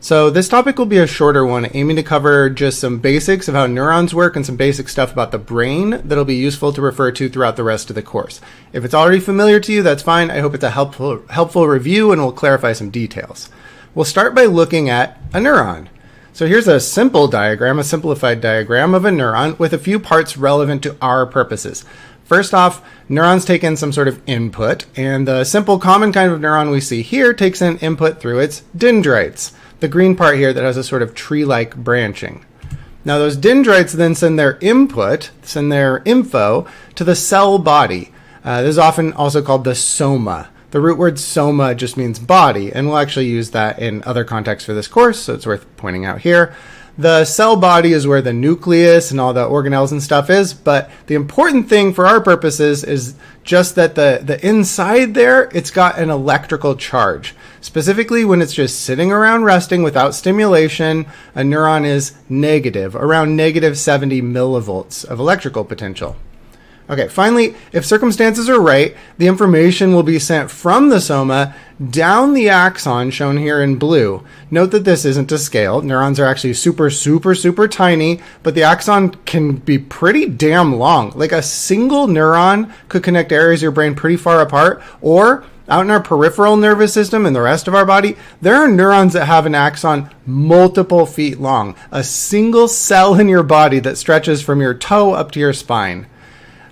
So this topic will be a shorter one, aiming to cover just some basics of how neurons work and some basic stuff about the brain that'll be useful to refer to throughout the rest of the course. If it's already familiar to you, that's fine. I hope it's a helpful review and will clarify some details. We'll start by looking at a neuron. So here's a simple diagram, a simplified diagram of a neuron with a few parts relevant to our purposes. First off, neurons take in some sort of input, and the simple common kind of neuron we see here takes in input through its dendrites, the green part here that has a sort of tree-like branching. Now those dendrites then send their input, send their info to the cell body. This is often also called the soma. The root word soma just means body, and we'll actually use that in other contexts for this course, so it's worth pointing out here. The cell body is where the nucleus and all the organelles and stuff is, but the important thing for our purposes is just that the inside there, it's got an electrical charge. Specifically, when it's just sitting around resting without stimulation, a neuron is negative, around negative 70 millivolts of electrical potential. Okay, finally, if circumstances are right, the information will be sent from the soma down the axon, shown here in blue. Note that this isn't to scale. Neurons are actually super tiny, but the axon can be pretty damn long. Like a single neuron could connect areas of your brain pretty far apart, or out in our peripheral nervous system and the rest of our body, there are neurons that have an axon multiple feet long. A single cell in your body that stretches from your toe up to your spine.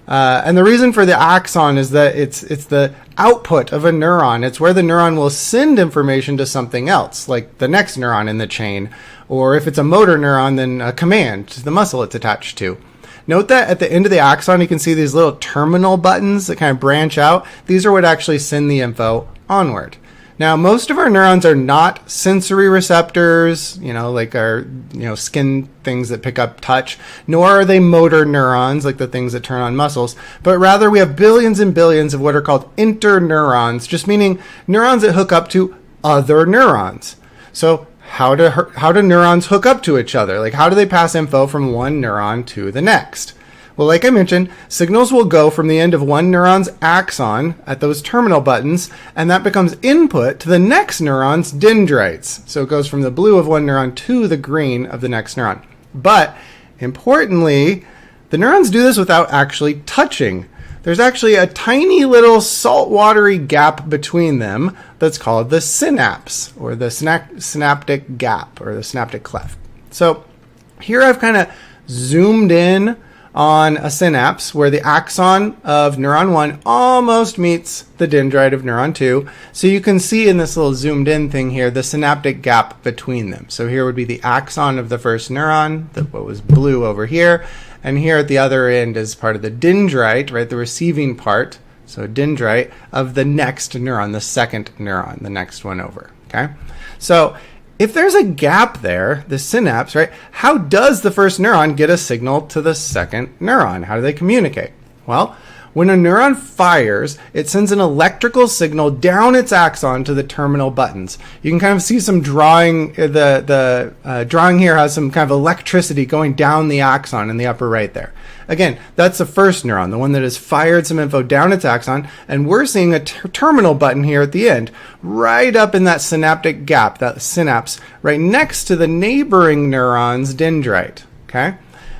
And the reason for the axon is that it's the output of a neuron. It's where the neuron will send information to something else, like the next neuron in the chain, or if it's a motor neuron, then a command to the muscle it's attached to. Note that at the end of the axon, you can see these little terminal buttons that kind of branch out. These are what actually send the info onward. Now, most of our neurons are not sensory receptors, like our, skin things that pick up touch, nor are they motor neurons, like the things that turn on muscles, but rather we have billions and billions of what are called interneurons, just meaning neurons that hook up to other neurons. So how do neurons hook up to each other? Like, how do they pass info from one neuron to the next? Well, like I mentioned, signals will go from the end of one neuron's axon at those terminal buttons, and that becomes input to the next neuron's dendrites. So it goes from the blue of one neuron to the green of the next neuron. But importantly, the neurons do this without actually touching. There's actually a tiny little salt-watery gap between them that's called the synapse, or the synaptic gap, or the synaptic cleft. So here I've kind of zoomed in on a synapse where the axon of neuron 1 almost meets the dendrite of neuron 2. So you can see in this little zoomed in thing here, the synaptic gap between them. So here would be the axon of the first neuron, what was blue over here. And here at the other end is part of the dendrite, right, the receiving part, so dendrite of the next neuron, the second neuron, the next one over, okay? So if there's a gap there, the synapse, right, how does the first neuron get a signal to the second neuron? How do they communicate? Well, when a neuron fires, it sends an electrical signal down its axon to the terminal buttons. You can kind of see some drawing. The drawing here has some kind of electricity going down the axon in the upper right there. Again, that's the first neuron, the one that has fired some info down its axon, and we're seeing a terminal button here at the end, right up in that synaptic gap, that synapse, right next to the neighboring neuron's dendrite, okay?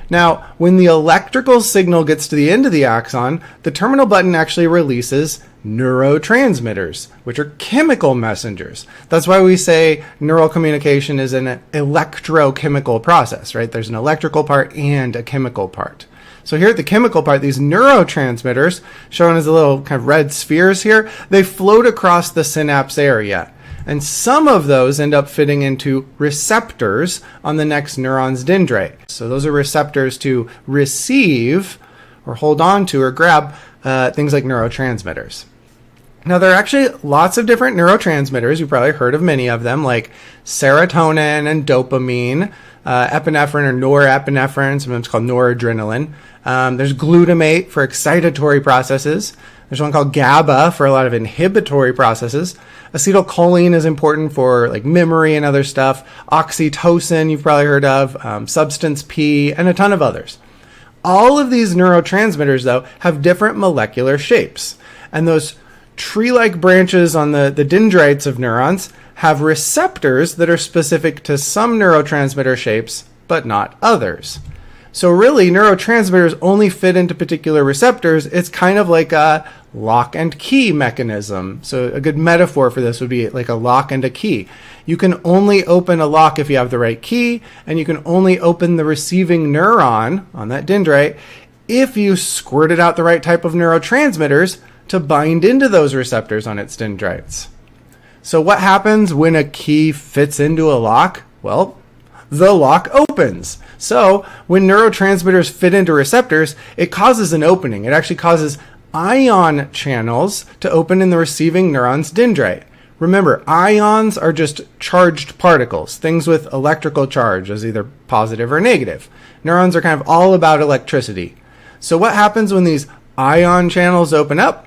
Now, when the electrical signal gets to the end of the axon, the terminal button actually releases neurotransmitters, which are chemical messengers. That's why we say neural communication is an electrochemical process, right? There's an electrical part and a chemical part. So here at the chemical part, these neurotransmitters, shown as the little kind of red spheres here, they float across the synapse area. And some of those end up fitting into receptors on the next neuron's dendrite. So those are receptors to receive or hold on to or grab things like neurotransmitters. Now, there are actually lots of different neurotransmitters. You've probably heard of many of them, like serotonin and dopamine, epinephrine or norepinephrine, sometimes called noradrenaline. There's glutamate for excitatory processes. There's one called GABA for a lot of inhibitory processes. Acetylcholine is important for like memory and other stuff. Oxytocin, you've probably heard of, substance P, and a ton of others. All of these neurotransmitters, though, have different molecular shapes. And those tree-like branches on the dendrites of neurons have receptors that are specific to some neurotransmitter shapes, but not others. So really, neurotransmitters only fit into particular receptors. It's kind of like a lock and key mechanism. So a good metaphor for this would be like a lock and a key. You can only open a lock if you have the right key, and you can only open the receiving neuron on that dendrite if you squirted out the right type of neurotransmitters to bind into those receptors on its dendrites. So what happens when a key fits into a lock? Well, the lock opens. So when neurotransmitters fit into receptors, it causes an opening. It actually causes ion channels to open in the receiving neuron's dendrite. Remember, ions are just charged particles, things with electrical charge as either positive or negative. Neurons are kind of all about electricity. So what happens when these ion channels open up?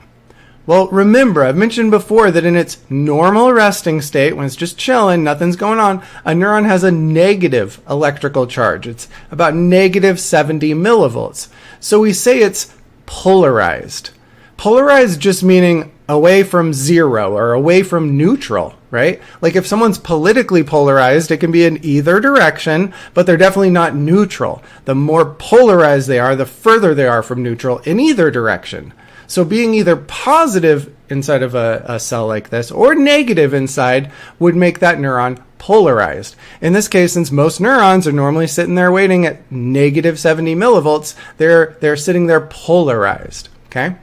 Well, remember, I've mentioned before that in its normal resting state, when it's just chilling, nothing's going on, a neuron has a negative electrical charge. It's about negative 70 millivolts. So we say it's polarized. Polarized just meaning away from zero or away from neutral, right? Like if someone's politically polarized, it can be in either direction, but they're definitely not neutral. The more polarized they are, the further they are from neutral in either direction. So being either positive inside of a cell like this or negative inside would make that neuron polarized. In this case, since most neurons are normally sitting there waiting at negative 70 millivolts, they're sitting there polarized, okay?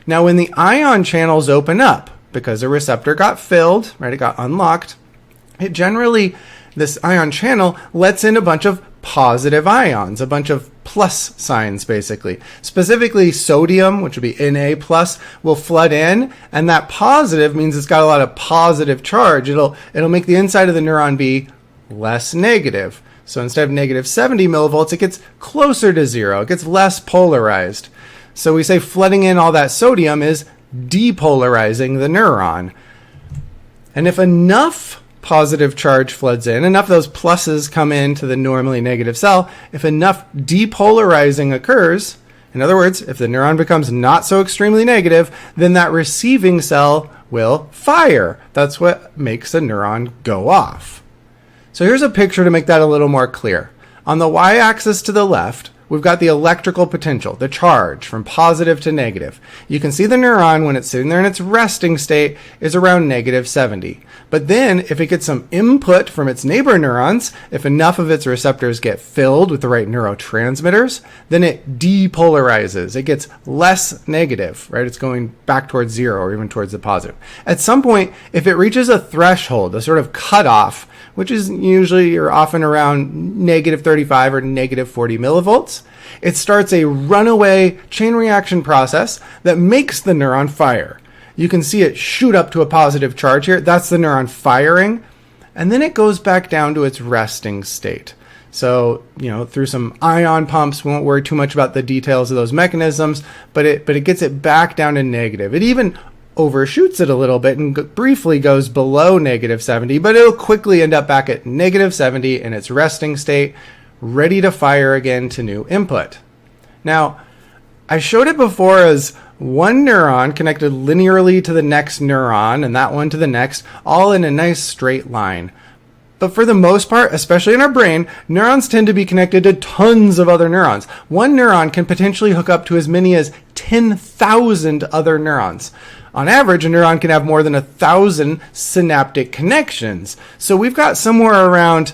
Now when the ion channels open up, because a receptor got filled, right, it got unlocked, it generally, this ion channel lets in a bunch of positive ions, a bunch of plus signs basically. Specifically sodium, which would be Na plus, will flood in, and that positive means it's got a lot of positive charge. It'll make the inside of the neuron be less negative. So instead of negative 70 millivolts, it gets closer to zero. It gets less polarized. So we say flooding in all that sodium is depolarizing the neuron. And if enough positive charge floods in, enough of those pluses come into the normally negative cell, if enough depolarizing occurs, in other words, if the neuron becomes not so extremely negative, then that receiving cell will fire. That's what makes a neuron go off. So here's a picture to make that a little more clear. On the y-axis to the left, we've got the electrical potential, the charge from positive to negative. You can see the neuron when it's sitting there in its resting state is around negative 70. But then if it gets some input from its neighbor neurons, if enough of its receptors get filled with the right neurotransmitters, then it depolarizes. It gets less negative, right? It's going back towards zero or even towards the positive. At some point, if it reaches a threshold, a sort of cutoff, which is usually or often around negative 35 or negative 40 millivolts, it starts a runaway chain reaction process that makes the neuron fire. You can see it shoot up to a positive charge here. That's the neuron firing. And then it goes back down to its resting state. So, through some ion pumps, we won't worry too much about the details of those mechanisms, but it gets it back down to negative. It even overshoots it a little bit and briefly goes below negative 70, but it'll quickly end up back at negative 70 in its resting state, ready to fire again to new input. Now, I showed it before as one neuron connected linearly to the next neuron and that one to the next, all in a nice straight line. But for the most part, especially in our brain, neurons tend to be connected to tons of other neurons. One neuron can potentially hook up to as many as 10,000 other neurons. On average, a neuron can have more than 1,000 synaptic connections. So we've got somewhere around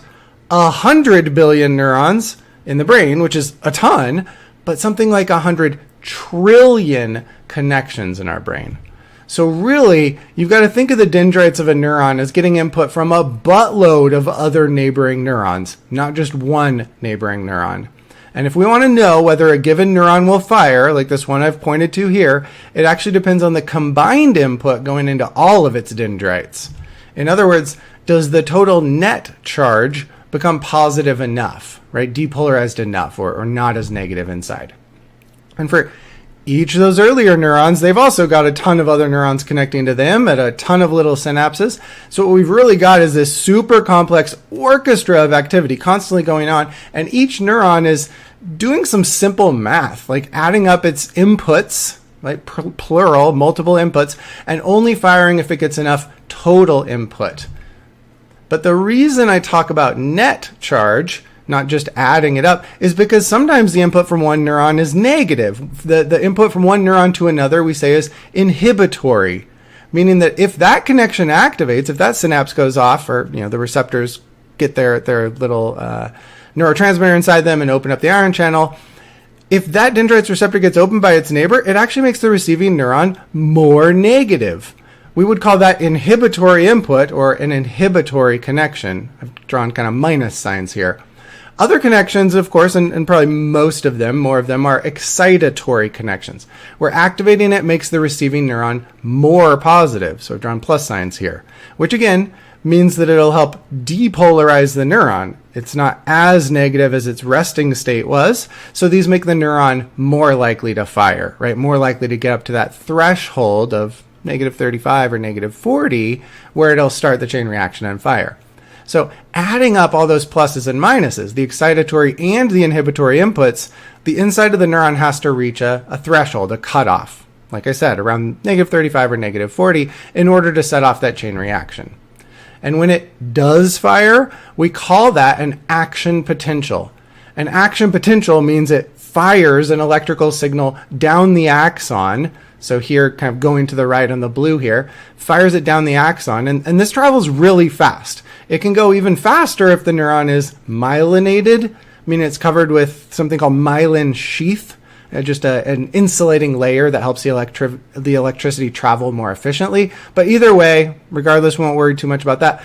100 billion neurons in the brain, which is a ton, but something like 100 trillion connections in our brain. So really, you've got to think of the dendrites of a neuron as getting input from a buttload of other neighboring neurons, not just one neighboring neuron. And if we want to know whether a given neuron will fire, like this one I've pointed to here, it actually depends on the combined input going into all of its dendrites. In other words, does the total net charge become positive enough, right? Depolarized enough or not as negative inside. And for each of those earlier neurons, they've also got a ton of other neurons connecting to them at a ton of little synapses. So what we've really got is this super complex orchestra of activity constantly going on. And each neuron is doing some simple math, like adding up its inputs, like plural, multiple inputs, and only firing if it gets enough total input. But the reason I talk about net charge, not just adding it up, is because sometimes the input from one neuron is negative. The input from one neuron to another we say is inhibitory, meaning that if that connection activates, if that synapse goes off, or the receptors get their little neurotransmitter inside them and open up the ion channel, if that dendrite's receptor gets opened by its neighbor, it actually makes the receiving neuron more negative. We would call that inhibitory input or an inhibitory connection. I've drawn kind of minus signs here. Other connections, of course, and probably most of them, more of them, are excitatory connections, where activating it makes the receiving neuron more positive. So I've drawn plus signs here, which again means that it'll help depolarize the neuron. It's not as negative as its resting state was, so these make the neuron more likely to fire, right? More likely to get up to that threshold of -35 or -40, where it'll start the chain reaction and fire. So adding up all those pluses and minuses, the excitatory and the inhibitory inputs, the inside of the neuron has to reach a threshold, a cutoff, like I said, around -35 or -40, in order to set off that chain reaction. And when it does fire, we call that an action potential. An action potential means it fires an electrical signal down the axon. So here, kind of going to the right on the blue here, fires it down the axon, and this travels really fast. It can go even faster if the neuron is myelinated, meaning it's covered with something called myelin sheath, just an insulating layer that helps the electricity travel more efficiently. But either way, regardless, we won't worry too much about that.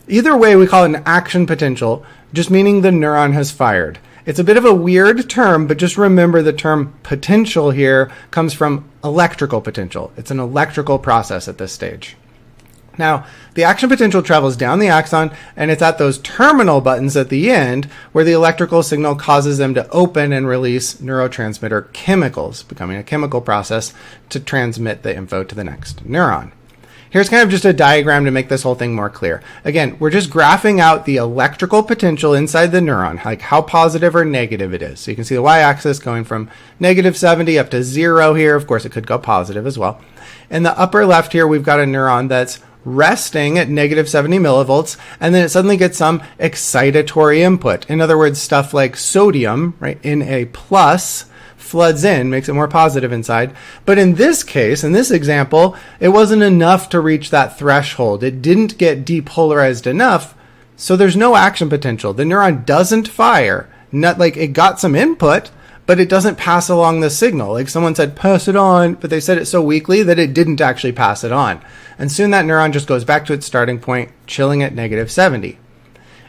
Either way, we call it an action potential, just meaning the neuron has fired. It's a bit of a weird term, but just remember the term potential here comes from electrical potential. It's an electrical process at this stage. Now, the action potential travels down the axon, and it's at those terminal buttons at the end where the electrical signal causes them to open and release neurotransmitter chemicals, becoming a chemical process to transmit the info to the next neuron. Here's kind of just a diagram to make this whole thing more clear. Again, we're just graphing out the electrical potential inside the neuron, like how positive or negative it is. So you can see the y-axis going from -70 up to 0 here. Of course, it could go positive as well. In the upper left here, we've got a neuron that's resting at -70 millivolts, and then it suddenly gets some excitatory input. In other words, stuff like sodium, right, Na plus, floods in, makes it more positive inside. But in this case, in this example, it wasn't enough to reach that threshold. It didn't get depolarized enough, so there's no action potential. The neuron doesn't fire. Not like it got some input, but it doesn't pass along the signal. Like someone said, pass it on, but they said it so weakly that it didn't actually pass it on. And soon that neuron just goes back to its starting point, chilling at -70.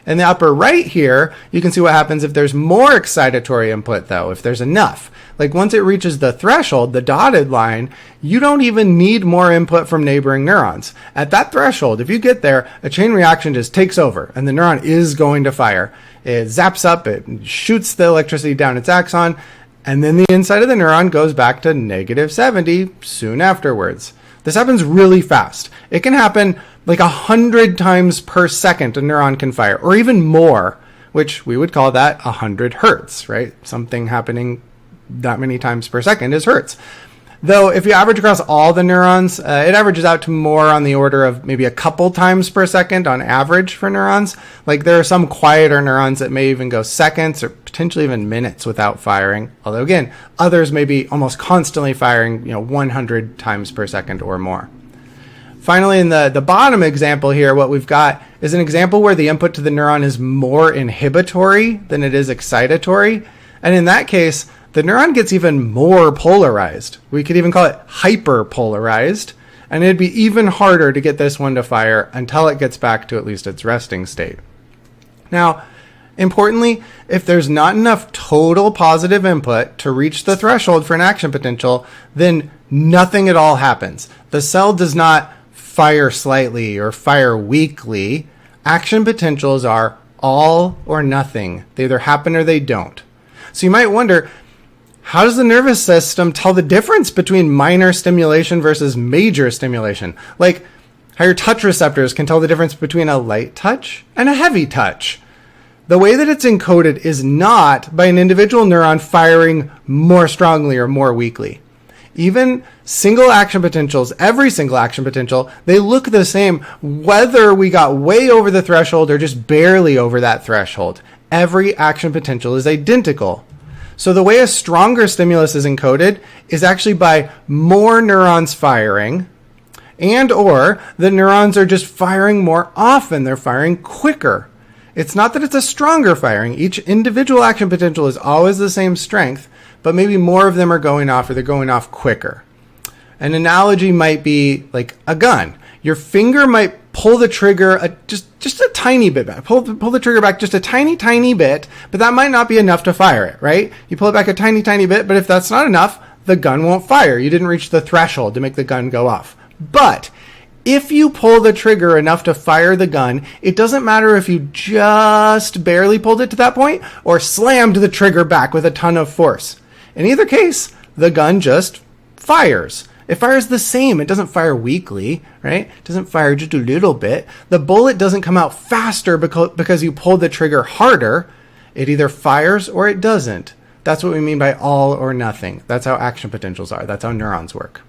In the upper right here, you can see what happens if there's more excitatory input, though, if there's enough. Like once it reaches the threshold, the dotted line, you don't even need more input from neighboring neurons. At that threshold, if you get there, a chain reaction just takes over, and the neuron is going to fire. It zaps up, it shoots the electricity down its axon, and then the inside of the neuron goes back to -70 soon afterwards. This happens really fast. It can happen like 100 times per second a neuron can fire, or even more, which we would call that 100 hertz, right? Something happening that many times per second is hertz. Though if you average across all the neurons, it averages out to more on the order of maybe a couple times per second on average for neurons. Like there are some quieter neurons that may even go seconds or potentially even minutes without firing. Although again, others may be almost constantly firing, 100 times per second or more. Finally, in the bottom example here, what we've got is an example where the input to the neuron is more inhibitory than it is excitatory. And in that case, the neuron gets even more polarized. We could even call it hyperpolarized, and it'd be even harder to get this one to fire until it gets back to at least its resting state. Now, importantly, if there's not enough total positive input to reach the threshold for an action potential, then nothing at all happens. The cell does not fire slightly or fire weakly. Action potentials are all or nothing. They either happen or they don't. So you might wonder, how does the nervous system tell the difference between minor stimulation versus major stimulation? Like how your touch receptors can tell the difference between a light touch and a heavy touch. The way that it's encoded is not by an individual neuron firing more strongly or more weakly. Even single action potentials, every single action potential, they look the same whether we got way over the threshold or just barely over that threshold. Every action potential is identical. So the way a stronger stimulus is encoded is actually by more neurons firing, and or the neurons are just firing more often. They're firing quicker. It's not that it's a stronger firing. Each individual action potential is always the same strength, but maybe more of them are going off, or they're going off quicker. An analogy might be like a gun. Your finger might pull the trigger just a tiny bit back. Pull the trigger back just a tiny bit, but that might not be enough to fire it, right? You pull it back a tiny bit, but if that's not enough, the gun won't fire. You didn't reach the threshold to make the gun go off. But if you pull the trigger enough to fire the gun, it doesn't matter if you just barely pulled it to that point or slammed the trigger back with a ton of force. In either case, the gun just fires. It fires the same. It doesn't fire weakly, right? It doesn't fire just a little bit. The bullet doesn't come out faster because you pulled the trigger harder. It either fires or it doesn't. That's what we mean by all or nothing. That's how action potentials are. That's how neurons work.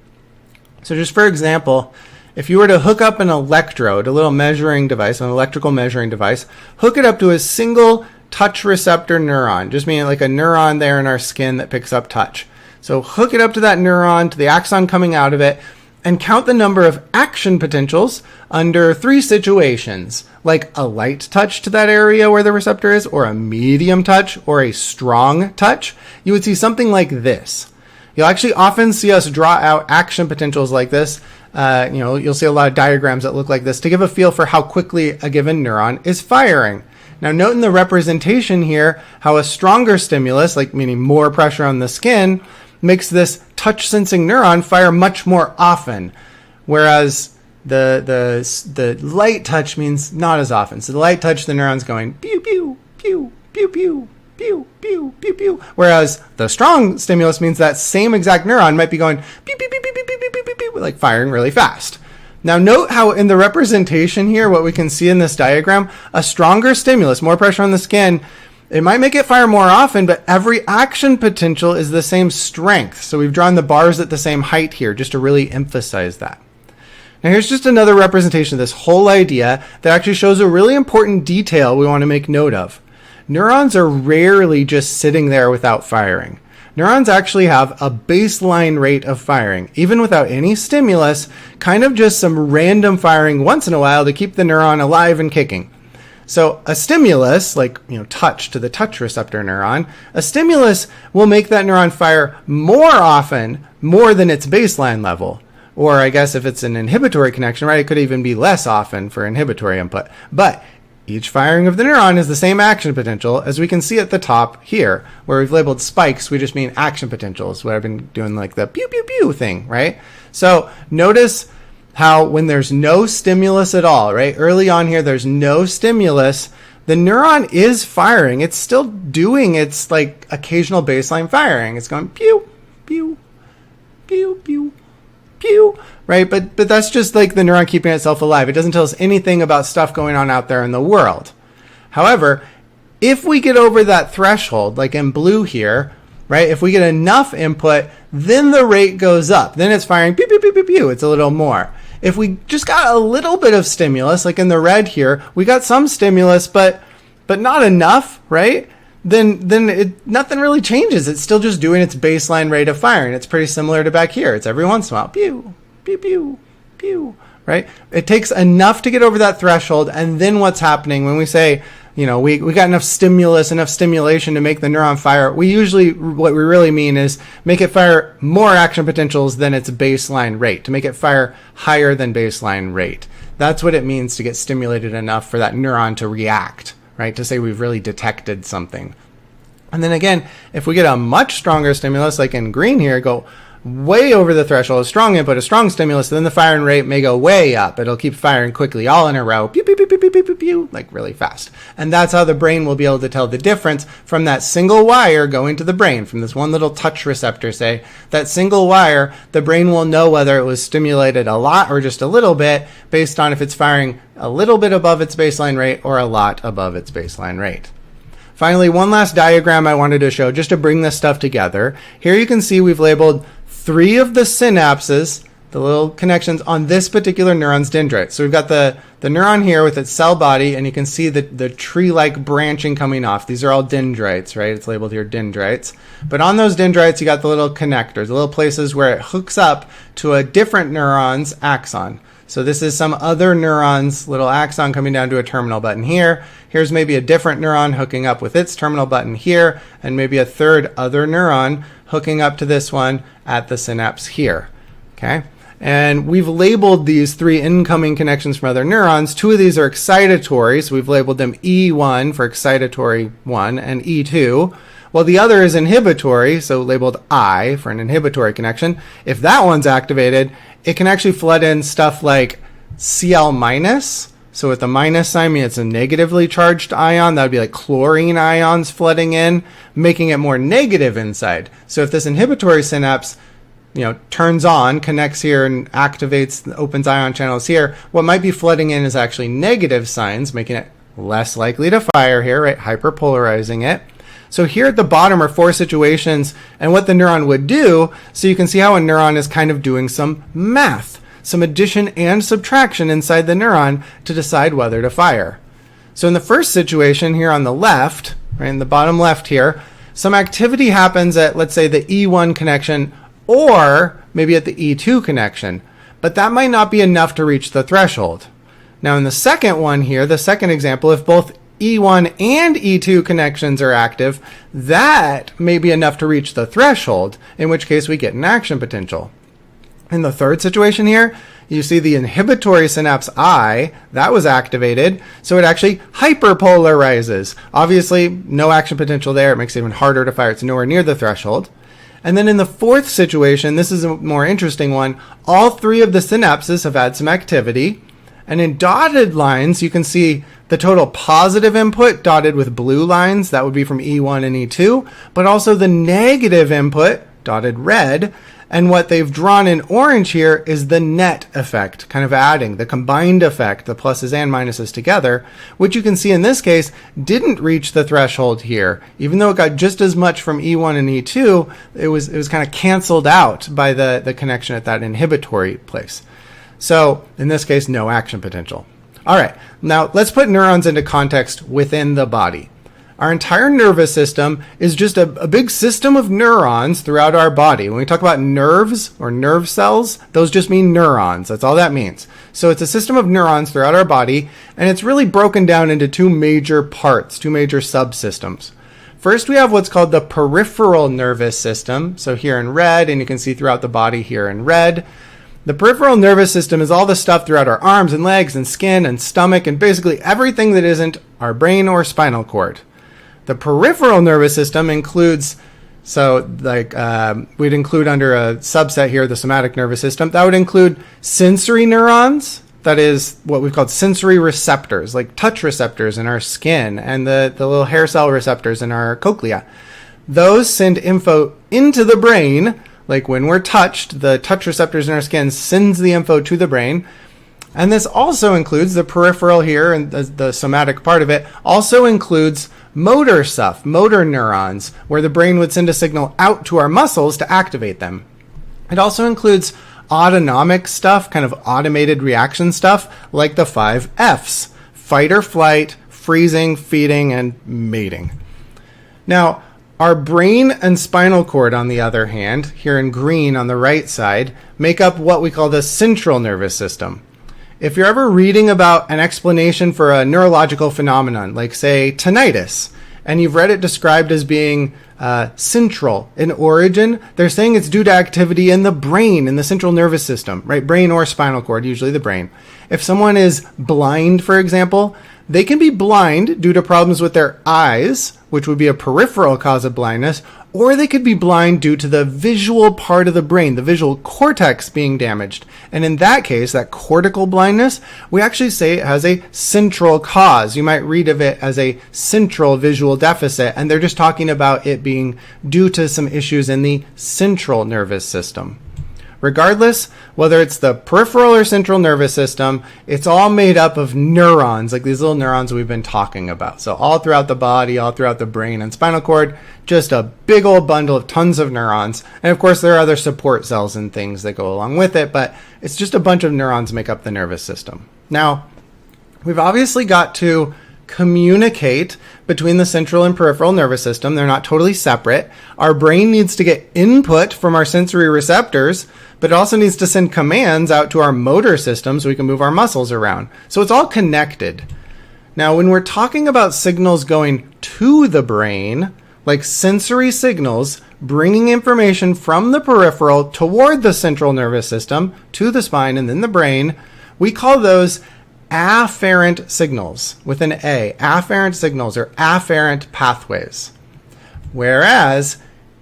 So just for example, if you were to hook up an electrode, a little measuring device, an electrical measuring device, hook it up to a single touch receptor neuron, just meaning like a neuron there in our skin that picks up touch. So hook it up to that neuron, to the axon coming out of it, and count the number of action potentials under 3 situations, like a light touch to that area where the receptor is, or a medium touch, or a strong touch. You would see something like this. You'll actually often see us draw out action potentials like this. You'll see a lot of diagrams that look like this to give a feel for how quickly a given neuron is firing. Now note in the representation here how a stronger stimulus, like meaning more pressure on the skin, makes this touch sensing neuron fire much more often, whereas the light touch means not as often. So the light touch, the neuron's going pew pew pew pew pew pew pew pew pew, whereas the strong stimulus means that same exact neuron might be going pew pew pew pew pew pew pew pew pew, like firing really fast. Now note how in the representation here, what we can see in this diagram, a stronger stimulus, more pressure on the skin, it might make it fire more often, but every action potential is the same strength. So we've drawn the bars at the same height here just to really emphasize that. Now here's just another representation of this whole idea that actually shows a really important detail we want to make note of. Neurons are rarely just sitting there without firing. Neurons actually have a baseline rate of firing, even without any stimulus, kind of just some random firing once in a while to keep the neuron alive and kicking. So a stimulus, like touch to the touch receptor neuron, a stimulus will make that neuron fire more often, more than its baseline level. Or I guess if it's an inhibitory connection, right, it could even be less often for inhibitory input. But each firing of the neuron is the same action potential, as we can see at the top here, where we've labeled spikes, we just mean action potentials, what I've been doing like the pew pew pew thing, right? So notice how when there's no stimulus at all, right? Early on here, there's no stimulus. The neuron is firing. It's still doing its like occasional baseline firing. It's going pew, pew, pew, pew, pew, right? But that's just like the neuron keeping itself alive. It doesn't tell us anything about stuff going on out there in the world. However, if we get over that threshold, like in blue here, right? If we get enough input, then the rate goes up. Then it's firing pew, pew, pew, pew, pew. It's a little more. If we just got a little bit of stimulus, like in the red here, we got some stimulus, but not enough, right? Then nothing really changes. It's still just doing its baseline rate of firing. It's pretty similar to back here. It's every once in a while, pew, pew, pew, pew, right? It takes enough to get over that threshold, and then what's happening when we say, we got enough stimulus, enough stimulation to make the neuron fire, what we really mean is make it fire more action potentials than its baseline rate, to make it fire higher than baseline rate. That's what it means to get stimulated enough for that neuron to react, right? To say we've really detected something. And then again, if we get a much stronger stimulus, like in green here, go way over the threshold, a strong input, a strong stimulus, then the firing rate may go way up. It'll keep firing quickly, all in a row, pew, pew, pew, pew, pew, pew, pew, pew, like really fast. And that's how the brain will be able to tell the difference from that single wire going to the brain, from this one little touch receptor, say, that single wire, the brain will know whether it was stimulated a lot or just a little bit based on if it's firing a little bit above its baseline rate or a lot above its baseline rate. Finally, one last diagram I wanted to show just to bring this stuff together. Here you can see we've labeled 3 of the synapses, the little connections on this particular neuron's dendrite. So we've got the neuron here with its cell body, and you can see the tree-like branching coming off. These are all dendrites, right? It's labeled here dendrites. But on those dendrites, you got the little connectors, the little places where it hooks up to a different neuron's axon. So this is some other neuron's little axon coming down to a terminal button here. Here's maybe a different neuron hooking up with its terminal button here, and maybe a third other neuron hooking up to this one at the synapse here. Okay? And we've labeled these 3 incoming connections from other neurons. 2 of these are excitatory, so we've labeled them E1 for excitatory 1 and E2. While the other is inhibitory, so labeled I for an inhibitory connection. If that one's activated, it can actually flood in stuff like Cl-. So with the minus sign, I mean it's a negatively charged ion. That would be like chlorine ions flooding in, making it more negative inside. So if this inhibitory synapse turns on, connects here and activates, opens ion channels here, what might be flooding in is actually negative signs, making it less likely to fire here, right? Hyperpolarizing it. So here at the bottom are 4 situations and what the neuron would do, so you can see how a neuron is kind of doing some math, some addition and subtraction inside the neuron to decide whether to fire. So in the first situation here on the left, right in the bottom left here, some activity happens at, let's say, the E1 connection or maybe at the E2 connection, but that might not be enough to reach the threshold. Now in the second one here, the second example, if both E1 and E2 connections are active, that may be enough to reach the threshold, in which case we get an action potential. In the third situation here, you see the inhibitory synapse I, that was activated, so it actually hyperpolarizes. Obviously, no action potential there. It makes it even harder to fire. It's nowhere near the threshold. And then in the fourth situation, this is a more interesting one, all 3 of the synapses have had some activity. And in dotted lines, you can see the total positive input dotted with blue lines. That would be from E1 and E2, but also the negative input dotted red. And what they've drawn in orange here is the net effect, kind of adding the combined effect, the pluses and minuses together, which you can see in this case didn't reach the threshold here. Even though it got just as much from E1 and E2, it was kind of canceled out by the connection at that inhibitory place. So in this case, no action potential. All right, now let's put neurons into context within the body. Our entire nervous system is just a big system of neurons throughout our body. When we talk about nerves or nerve cells, those just mean neurons. That's all that means. So it's a system of neurons throughout our body, and it's really broken down into 2 major parts, 2 major subsystems. First, we have what's called the peripheral nervous system. So here in red, and you can see throughout the body here in red. The peripheral nervous system is all the stuff throughout our arms and legs and skin and stomach and basically everything that isn't our brain or spinal cord. The peripheral nervous system includes, we'd include under a subset here, the somatic nervous system. That would include sensory neurons, that is what we've called sensory receptors, like touch receptors in our skin and the little hair cell receptors in our cochlea. Those send info into the brain, like when we're touched, the touch receptors in our skin sends the info to the brain. And this also includes the peripheral here, and the somatic part of it also includes motor stuff, motor neurons, where the brain would send a signal out to our muscles to activate them. It also includes autonomic stuff, kind of automated reaction stuff, like the 5 Fs: fight or flight, freezing, feeding, and mating. Now, our brain and spinal cord, on the other hand, here in green on the right side, make up what we call the central nervous system. If you're ever reading about an explanation for a neurological phenomenon, like say tinnitus, and you've read it described as being central in origin, they're saying it's due to activity in the brain, in the central nervous system, right? Brain or spinal cord, usually the brain. If someone is blind, for example, they can be blind due to problems with their eyes, which would be a peripheral cause of blindness, or they could be blind due to the visual part of the brain, the visual cortex being damaged. And in that case, that cortical blindness, we actually say it has a central cause. You might read of it as a central visual deficit, and they're just talking about it being due to some issues in the central nervous system. Regardless, whether it's the peripheral or central nervous system, it's all made up of neurons, like these little neurons we've been talking about. So all throughout the body, all throughout the brain and spinal cord, just a big old bundle of tons of neurons. And of course, there are other support cells and things that go along with it, but it's just a bunch of neurons make up the nervous system. Now, we've obviously got to communicate between the central and peripheral nervous system. They're not totally separate. Our brain needs to get input from our sensory receptors, but it also needs to send commands out to our motor system so we can move our muscles around. So it's all connected. Now, when we're talking about signals going to the brain, like sensory signals bringing information from the peripheral toward the central nervous system, to the spine and then the brain, we call those afferent signals with an A. Afferent signals or afferent pathways. Whereas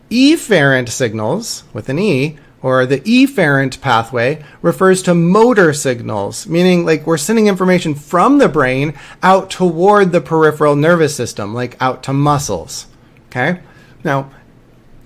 efferent signals with an E, or the efferent pathway, refers to motor signals, meaning like we're sending information from the brain out toward the peripheral nervous system, like out to muscles. Okay? Now,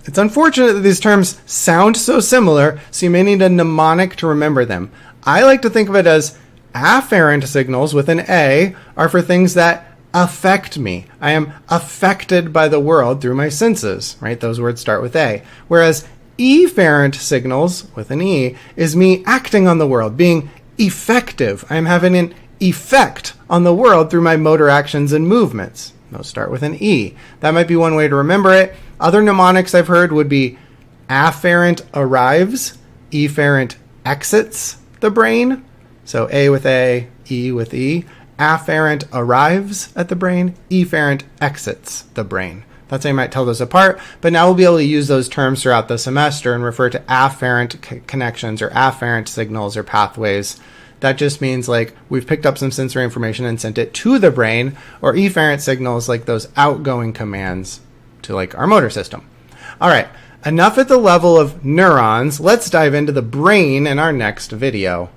it's unfortunate that these terms sound so similar, so you may need a mnemonic to remember them. I like to think of it as afferent signals with an A are for things that affect me. I am affected by the world through my senses, right? Those words start with A. Whereas efferent signals with an E is me acting on the world, being effective. I am having an effect on the world through my motor actions and movements. Those start with an E. That might be one way to remember it. Other mnemonics I've heard would be afferent arrives, efferent exits the brain. So A with A, E with E. Afferent arrives at the brain, efferent exits the brain. That's how you might tell those apart, but now we'll be able to use those terms throughout the semester and refer to afferent connections or afferent signals or pathways. That just means like we've picked up some sensory information and sent it to the brain, or efferent signals like those outgoing commands to like our motor system. All right, enough at the level of neurons. Let's dive into the brain in our next video.